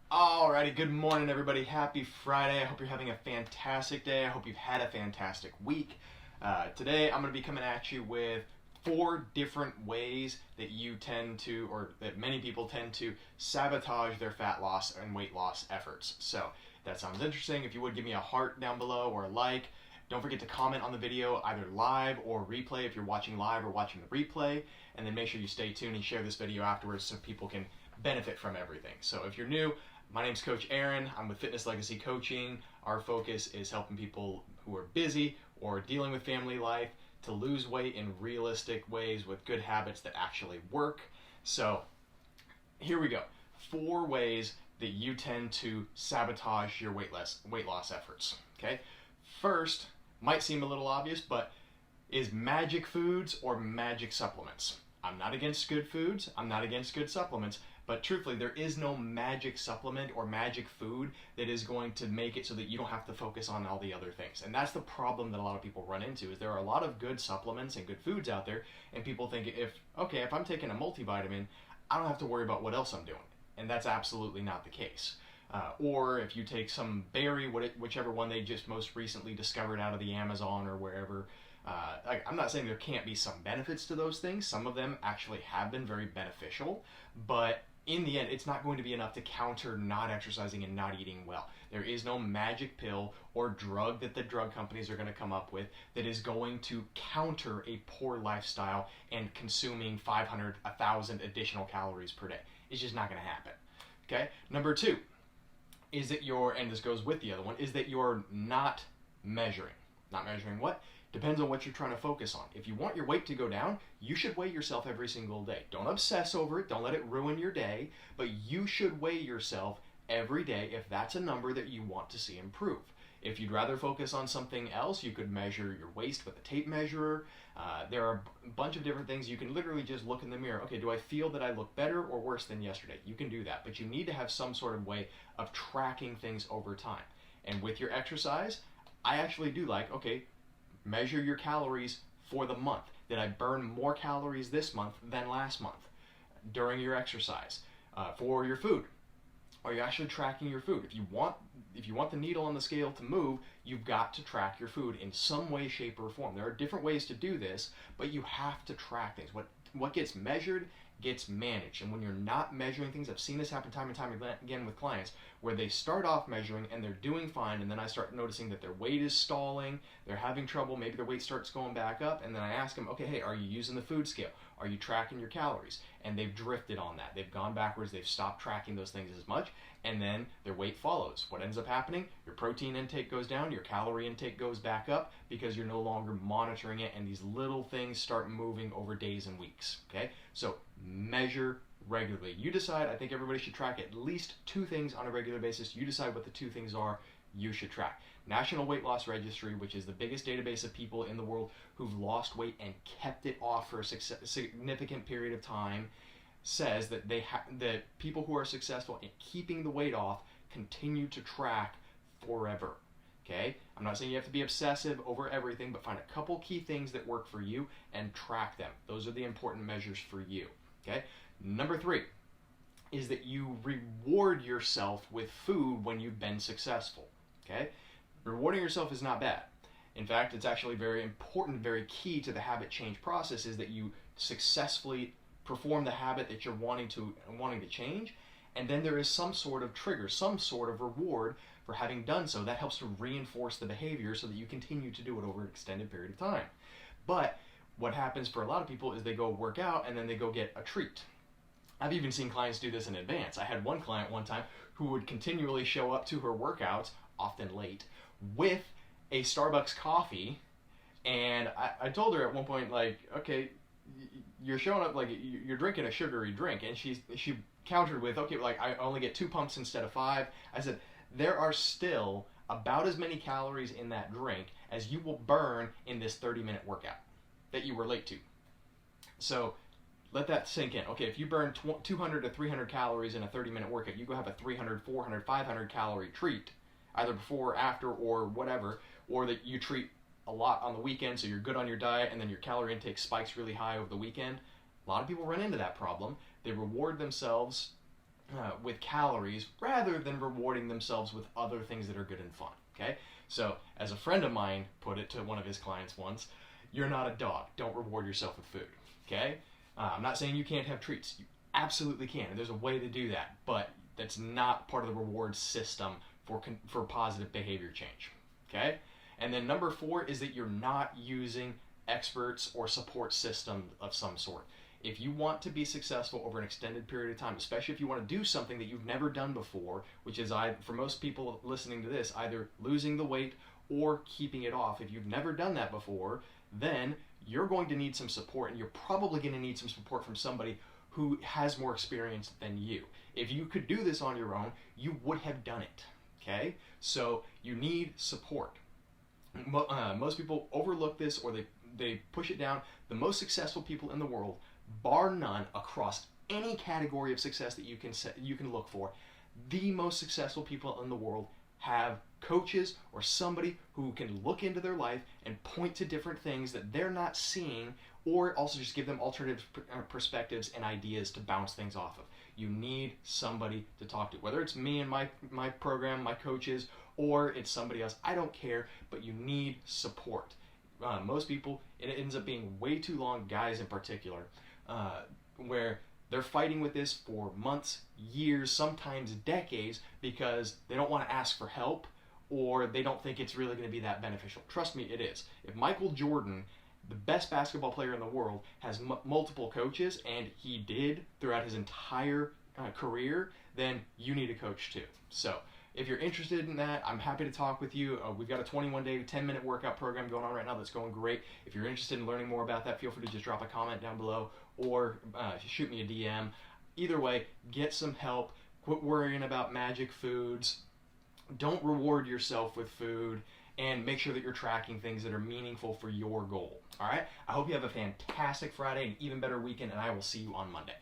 Alrighty, good morning everybody. Happy Friday. I hope you're having a fantastic day. I hope you've had a fantastic week. Today I'm going to be coming at you with 4 different ways that you tend to, or that many people tend to sabotage their fat loss and weight loss efforts. So, if that sounds interesting. If you would give me a heart down below or a like. Don't forget to comment on the video either live or replay if you're watching live or watching the replay. And then make sure you stay tuned and share this video afterwards so people can benefit from everything. So if you're new, my name's Coach Aaron. I'm with Fitness Legacy Coaching. Our focus is helping people who are busy or dealing with family life to lose weight in realistic ways with good habits that actually work. So here we go. 4 ways that you tend to sabotage your weight loss efforts. Okay. First, might seem a little obvious, but is magic foods or magic supplements. I'm not against good foods. I'm not against good supplements. But truthfully, there is no magic supplement or magic food that is going to make it so that you don't have to focus on all the other things. And that's the problem that a lot of people run into is there are a lot of good supplements and good foods out there, and people think if I'm taking a multivitamin, I don't have to worry about what else I'm doing. And that's absolutely not the case. Or if you take some berry, whichever one they just most recently discovered out of the Amazon or wherever, I'm not saying there can't be some benefits to those things. Some of them actually have been very beneficial, but in the end, it's not going to be enough to counter not exercising and not eating well. There is no magic pill or drug that the drug companies are going to come up with that is going to counter a poor lifestyle and consuming 500, 1,000 additional calories per day. It's just not going to happen. Okay? Number 2 is that and this goes with the other one, is that you're not measuring. Not measuring what? Depends on what you're trying to focus on. If you want your weight to go down, you should weigh yourself every single day. Don't obsess over it. Don't let it ruin your day. But you should weigh yourself every day if that's a number that you want to see improve. If you'd rather focus on something else, you could measure your waist with a tape measure. There are a bunch of different things. You can literally just look in the mirror. Okay, do I feel that I look better or worse than yesterday? You can do that. But you need to have some sort of way of tracking things over time. And with your exercise, I actually do measure your calories for the month. Did I burn more calories this month than last month during your exercise? For your food, are you actually tracking your food? If you want the needle on the scale to move, you've got to track your food in some way, shape, or form. There are different ways to do this, but you have to track things. What gets measured gets managed. And when you're not measuring things, I've seen this happen time and time again with clients where they start off measuring and they're doing fine, and then I start noticing that their weight is stalling, they're having trouble, maybe their weight starts going back up, and then I ask them, okay, hey, are you using the food scale? Are you tracking your calories? And they've drifted on that. They've gone backwards, they've stopped tracking those things as much, and then their weight follows. What ends up happening? Your protein intake goes down, your calorie intake goes back up because you're no longer monitoring it, and these little things start moving over days and weeks, okay? So measure regularly. You decide. I think everybody should track at least 2 things on a regular basis. You decide what the 2 things are you should track. National Weight Loss Registry, which is the biggest database of people in the world who've lost weight and kept it off for a significant period of time, says that that people who are successful in keeping the weight off continue to track forever. Okay? I'm not saying you have to be obsessive over everything, but find a couple key things that work for you and track them. Those are the important measures for you. Okay? Number 3 is that you reward yourself with food when you've been successful. Okay? Rewarding yourself is not bad. In fact, it's actually very important, very key to the habit change process is that you successfully perform the habit that you're wanting to change, and then there is some sort of trigger, some sort of reward for having done so. That helps to reinforce the behavior so that you continue to do it over an extended period of time. But what happens for a lot of people is they go work out and then they go get a treat. I've even seen clients do this in advance. I had one client one time who would continually show up to her workouts, often late, with a Starbucks coffee, and I told her at one point, okay, you're showing up you're drinking a sugary drink, and she countered with, okay, I only get 2 pumps instead of 5. I said, there are still about as many calories in that drink as you will burn in this 30-minute workout that you were late to. So let that sink in. Okay, if you burn 200 to 300 calories in a 30-minute workout, you go have a 300, 400, 500 calorie treat, either before, after, or whatever, or that you treat a lot on the weekend so you're good on your diet and then your calorie intake spikes really high over the weekend. A lot of people run into that problem. They reward themselves with calories rather than rewarding themselves with other things that are good and fun. Okay, so as a friend of mine put it to one of his clients once, you're not a dog. Don't reward yourself with food. Okay, I'm not saying you can't have treats. You absolutely can. And there's a way to do that, but that's not part of the reward system for positive behavior change. Okay, and then number 4 is that you're not using experts or support system of some sort. If you want to be successful over an extended period of time, especially if you want to do something that you've never done before, which is, for most people listening to this, either losing the weight or keeping it off. If you've never done that before, then you're going to need some support, and you're probably going to need some support from somebody who has more experience than you. If you could do this on your own, you would have done it. Okay? So you need support. Most people overlook this, or they push it down. The most successful people in the world, bar none, across any category of success that you can look for, the most successful people in the world have coaches or somebody who can look into their life and point to different things that they're not seeing, or also just give them alternative perspectives and ideas to bounce things off of. You need somebody to talk to, whether it's me and my program, my coaches, or it's somebody else. I don't care, but you need support. Most people, it ends up being way too long, guys in particular, where they're fighting with this for months, years, sometimes decades, because they don't want to ask for help, or they don't think it's really going to be that beneficial. Trust me, it is. If Michael Jordan, the best basketball player in the world, has multiple coaches, and he did throughout his entire career, then you need a coach too. So if you're interested in that, I'm happy to talk with you. We've got a 21-day, 10-minute workout program going on right now that's going great. If you're interested in learning more about that, feel free to just drop a comment down below, or shoot me a DM. Either way, get some help. Quit worrying about magic foods. Don't reward yourself with food, and make sure that you're tracking things that are meaningful for your goal. All right? I hope you have a fantastic Friday, and even better weekend, and I will see you on Monday.